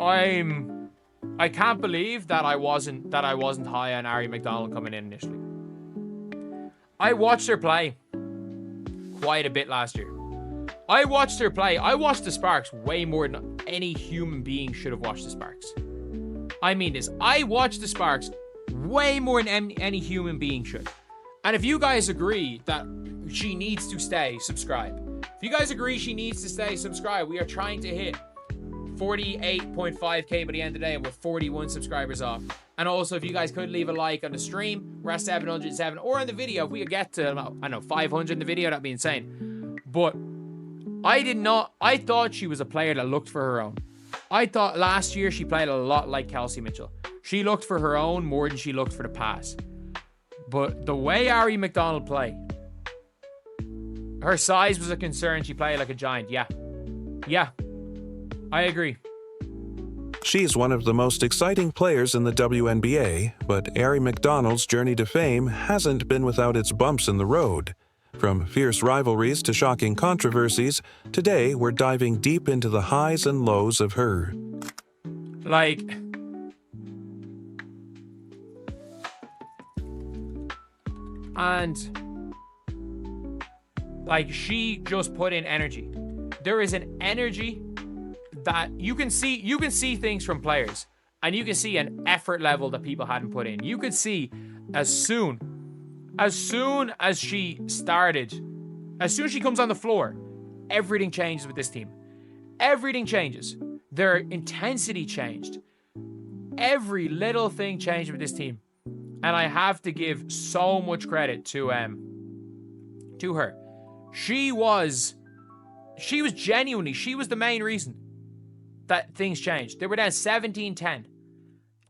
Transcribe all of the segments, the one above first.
I can't believe that I wasn't high on Aari McDonald coming in initially. I watched her play quite a bit last year. I watched her play. I watched the Sparks way more than any human being should have watched the Sparks. I mean this. I watched the Sparks way more than any human being should. And if you guys agree that she needs to stay, subscribe. If you guys agree she needs to stay, subscribe. We are trying to hit 48.5k by the end of the day, and we're 41 subscribers off. And also, if you guys could leave a like on the stream, we're at 707, or on the video, if we could get to, I don't know, 500 in the video, that'd be insane. But I thought she was a player that looked for her own. I thought last year she played a lot like Kelsey Mitchell. She looked for her own more than she looked for the pass. But the way Aari McDonald played, her size was a concern. She played like a giant. Yeah, I agree. She's one of the most exciting players in the WNBA, but Aari McDonald's journey to fame hasn't been without its bumps in the road. From fierce rivalries to shocking controversies, today we're diving deep into the highs and lows of her. She just put in energy. There is an energy that you can see things from players, and you can see an effort level that people hadn't put in. You could see as soon as she comes on the floor, everything changes with this team. Everything changes. Their intensity changed. Every little thing changed with this team. And I have to give so much credit to her. She was genuinely, she was the main reason that things changed. They were down 17-10.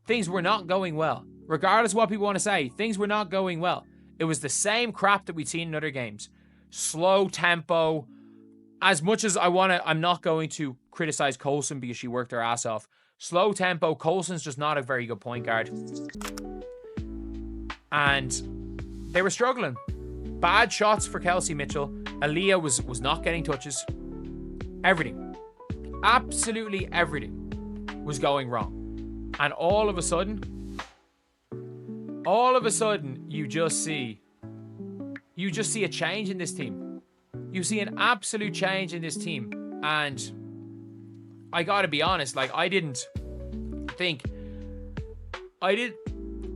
Things were not going well. Regardless of what people want to say, things were not going well. It was the same crap that we'd seen in other games. Slow tempo. As much as I'm not going to criticize Colson because she worked her ass off. Slow tempo. Colson's just not a very good point guard. And they were struggling. Bad shots for Kelsey Mitchell. Aaliyah was not getting touches. Everything. Absolutely everything was going wrong. And all of a sudden, you just see a change in this team. You see an absolute change in this team. And I gotta be honest, I didn't think,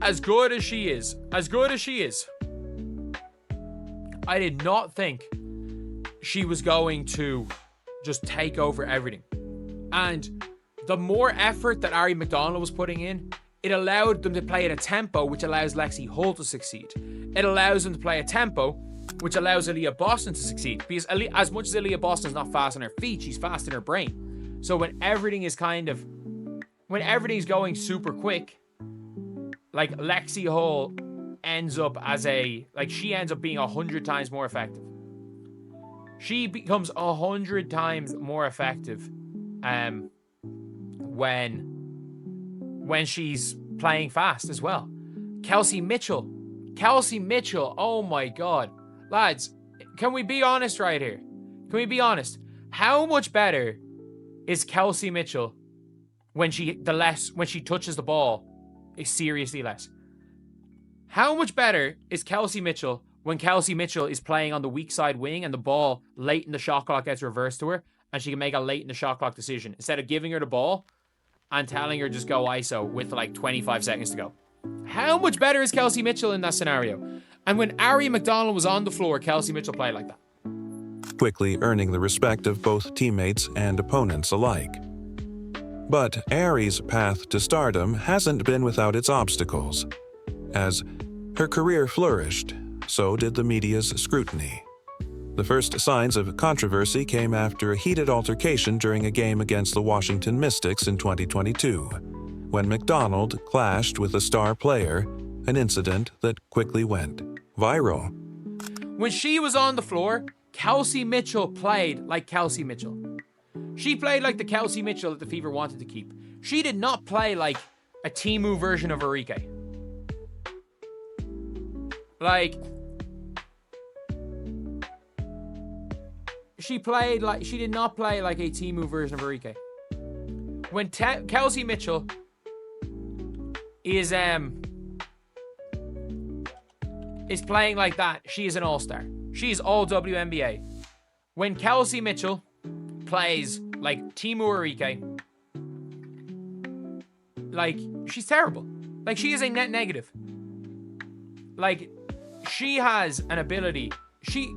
as good as she is, I did not think she was going to just take over everything. And the more effort that Aari McDonald was putting in, it allowed them to play at a tempo which allows Lexi Hull to succeed. It allows them to play a tempo which allows Aaliyah Boston to succeed. Because as much as Aaliyah Boston's not fast on her feet, she's fast in her brain. So when everything's going super quick, Lexi Hull ends up she ends up being 100 times more effective. She becomes 100 times more effective when she's playing fast as well. Kelsey Mitchell, oh my God. Lads, can we be honest right here? Can we be honest? How much better is Kelsey Mitchell when she touches the ball is seriously less? How much better is Kelsey Mitchell when Kelsey Mitchell is playing on the weak side wing and the ball late in the shot clock gets reversed to her and she can make a late in the shot clock decision instead of giving her the ball and telling her just go ISO with 25 seconds to go? How much better is Kelsey Mitchell in that scenario? And when Aari McDonald was on the floor, Kelsey Mitchell played like that. Quickly earning the respect of both teammates and opponents alike. But Aari's path to stardom hasn't been without its obstacles. As her career flourished, so did the media's scrutiny. The first signs of controversy came after a heated altercation during a game against the Washington Mystics in 2022, when McDonald clashed with a star player, an incident that quickly went viral. When she was on the floor, Kelsey Mitchell played like Kelsey Mitchell. She played like the Kelsey Mitchell that the Fever wanted to keep. She did not play like a Timu version of Enrique. She did not play like a Timu version of Enrique. when Kelsey Mitchell is playing like that, she is an all-star. She is all WNBA. When Kelsey Mitchell plays like Timu Arike, like, she's terrible. Like, she is a net negative. Like, she has an ability.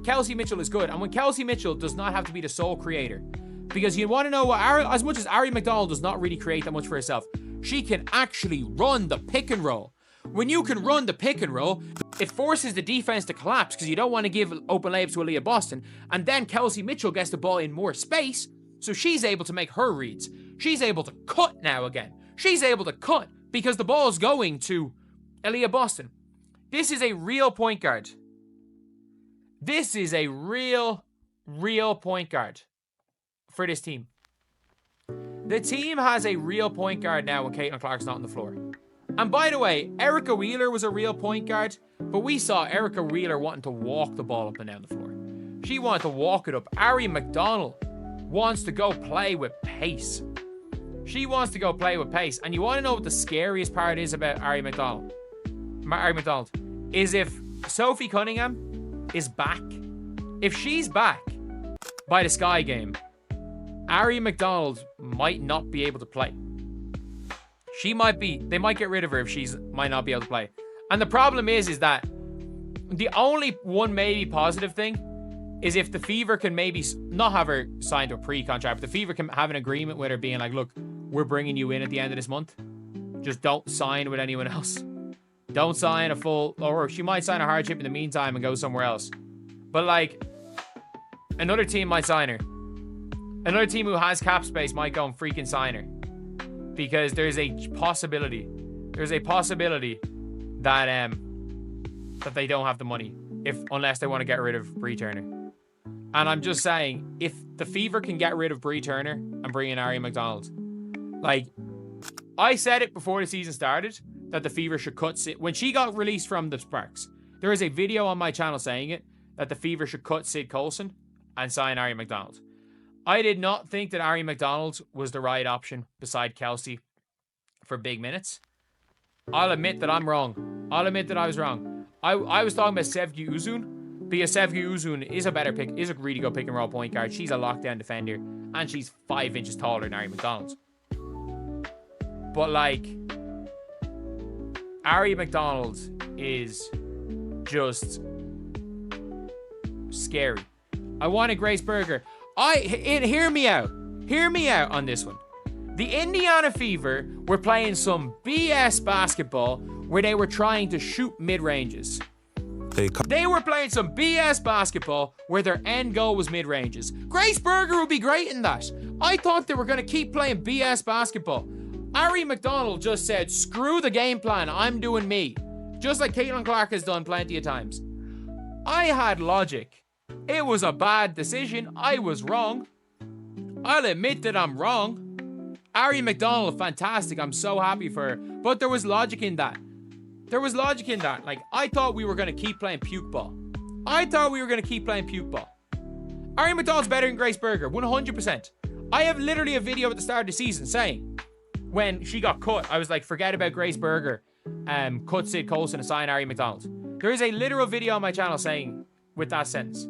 Kelsey Mitchell is good. And when Kelsey Mitchell does not have to be the sole creator, because you want to know what, as much as Aari McDonald does not really create that much for herself, she can actually run the pick and roll. When you can run the pick and roll, it forces the defense to collapse because you don't want to give open layups to Aaliyah Boston. And then Kelsey Mitchell gets the ball in more space, so she's able to make her reads. She's able to cut now again. She's able to cut because the ball's going to Aaliyah Boston. This is a real point guard. This is a real point guard for this team. The team has a real point guard now when Caitlin Clark's not on the floor. And by the way, Erica Wheeler was a real point guard, but we saw Erica Wheeler wanting to walk the ball up and down the floor. She wanted to walk it up. Aari McDonald wants to go play with pace. She wants to go play with pace. And you want to know what the scariest part is about Aari McDonald? Is if Sophie Cunningham is back. If she's back by the Sky game, Aari McDonald might not be able to play. They might get rid of her if she's might not be able to play. And the problem is that the only one maybe positive thing is if the Fever can maybe not have her signed to a pre-contract, but the Fever can have an agreement with her being like, look, we're bringing you in at the end of this month. Just don't sign with anyone else. Don't sign a full, or she might sign a hardship in the meantime and go somewhere else. But like, another team might sign her. Another team who has cap space might go and freaking sign her. Because there's a possibility that that they don't have the money unless they want to get rid of Bree Turner. And I'm just saying, if the Fever can get rid of Bree Turner and bring in Aari McDonald, like, I said it before the season started that the Fever should cut Sid. When she got released from the Sparks, there is a video on my channel saying it, that the Fever should cut Sid Colson and sign Aari McDonald. I did not think that Aari McDonald was the right option beside Kelsey for big minutes. I'll admit that I'm wrong. I'll admit that I was wrong. I was talking about Sevgi Uzun, because Sevgi Uzun is a really good pick and roll point guard. She's a lockdown defender, and she's 5 inches taller than Aari McDonald. But like, Aari McDonald is just scary. I wanted Grace Berger. Hear me out on this one. The Indiana Fever were playing some BS basketball where they were trying to shoot mid-ranges. They were playing some BS basketball where their end goal was mid-ranges. Grace Berger would be great in that. I thought they were going to keep playing BS basketball. Aari McDonald just said, screw the game plan, I'm doing me. Just like Caitlin Clark has done plenty of times. I had logic. It was a bad decision. I was wrong. I'll admit that I'm wrong. Aari McDonald, fantastic. I'm so happy for her. But there was logic in that. Like, I thought we were going to keep playing puke ball. Aari McDonald's better than Grace Berger, 100%. I have literally a video at the start of the season saying, when she got cut, I was like, forget about Grace Berger. Cut Sid Colson and sign Aari McDonald. There is a literal video on my channel saying, with that sentence,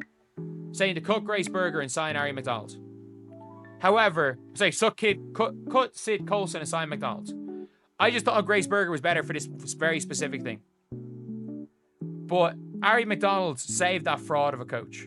saying to cut Grace Berger and sign Aari McDonald. However, cut Sid Colson and sign McDonald. I just thought Grace Berger was better for this very specific thing. But Aari McDonald saved that fraud of a coach.